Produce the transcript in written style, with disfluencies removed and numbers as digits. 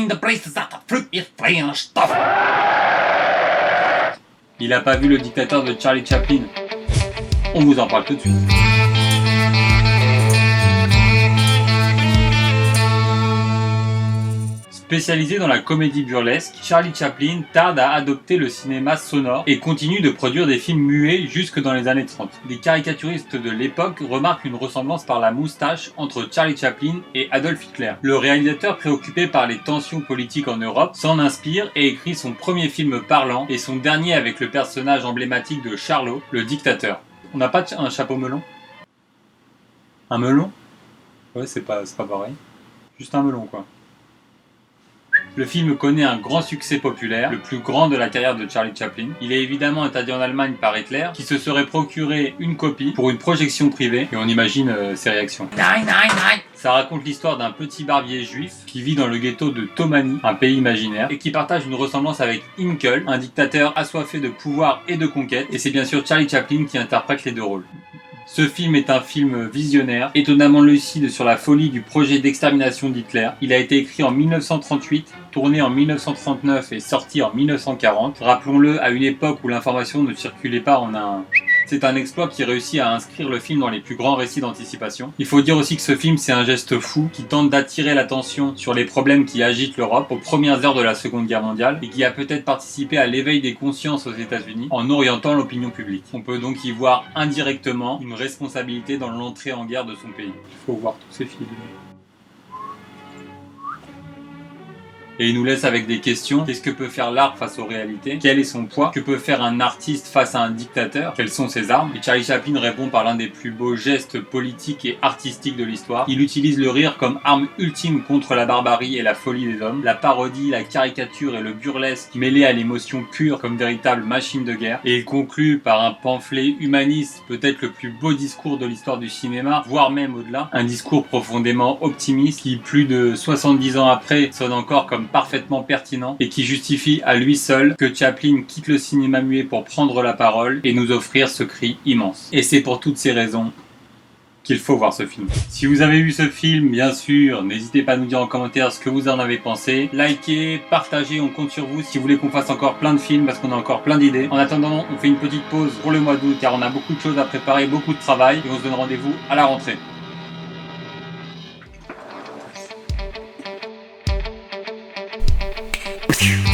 in the places that the fruit is playing stuff. Il a pas vu Le Dictateur de Charlie Chaplin. On vous en parle tout de suite. Spécialisé dans la comédie burlesque, Charlie Chaplin tarde à adopter le cinéma sonore et continue de produire des films muets jusque dans les années 30. Des caricaturistes de l'époque remarquent une ressemblance par la moustache entre Charlie Chaplin et Adolf Hitler. Le réalisateur, préoccupé par les tensions politiques en Europe, s'en inspire et écrit son premier film parlant et son dernier avec le personnage emblématique de Charlot, le dictateur. On n'a pas un chapeau melon? Un melon? Ouais, c'est pas pareil. Juste un melon, quoi. Le film connaît un grand succès populaire, le plus grand de la carrière de Charlie Chaplin. Il est évidemment interdit en Allemagne par Hitler, qui se serait procuré une copie pour une projection privée, et on imagine ses réactions. Ça raconte l'histoire d'un petit barbier juif qui vit dans le ghetto de Tomani, un pays imaginaire, et qui partage une ressemblance avec Hinkel, un dictateur assoiffé de pouvoir et de conquête, et c'est bien sûr Charlie Chaplin qui interprète les deux rôles. Ce film est un film visionnaire, étonnamment lucide sur la folie du projet d'extermination d'Hitler. Il a été écrit en 1938, tourné en 1939 et sorti en 1940. Rappelons-le, à une époque où l'information ne circulait pas en un... C'est un exploit qui réussit à inscrire le film dans les plus grands récits d'anticipation. Il faut dire aussi que ce film, c'est un geste fou qui tente d'attirer l'attention sur les problèmes qui agitent l'Europe aux premières heures de la Seconde Guerre mondiale et qui a peut-être participé à l'éveil des consciences aux États-Unis en orientant l'opinion publique. On peut donc y voir indirectement une responsabilité dans l'entrée en guerre de son pays. Il faut voir tous ces films. Et il nous laisse avec des questions. Qu'est-ce que peut faire l'art face aux réalités? Quel est son poids? Que peut faire un artiste face à un dictateur? Quelles sont ses armes? Et Charlie Chaplin répond par l'un des plus beaux gestes politiques et artistiques de l'histoire. Il utilise le rire comme arme ultime contre la barbarie et la folie des hommes. La parodie, la caricature et le burlesque mêlés à l'émotion pure comme véritable machine de guerre. Et il conclut par un pamphlet humaniste, peut-être le plus beau discours de l'histoire du cinéma, voire même au-delà. Un discours profondément optimiste qui, plus de 70 ans après, sonne encore comme parfaitement pertinent et qui justifie à lui seul que Chaplin quitte le cinéma muet pour prendre la parole et nous offrir ce cri immense. Et c'est pour toutes ces raisons qu'il faut voir ce film. Si vous avez vu ce film, bien sûr, n'hésitez pas à nous dire en commentaire ce que vous en avez pensé. Likez, partagez, on compte sur vous si vous voulez qu'on fasse encore plein de films parce qu'on a encore plein d'idées. En attendant, on fait une petite pause pour le mois d'août car on a beaucoup de choses à préparer, beaucoup de travail et on se donne rendez-vous à la rentrée. Phew.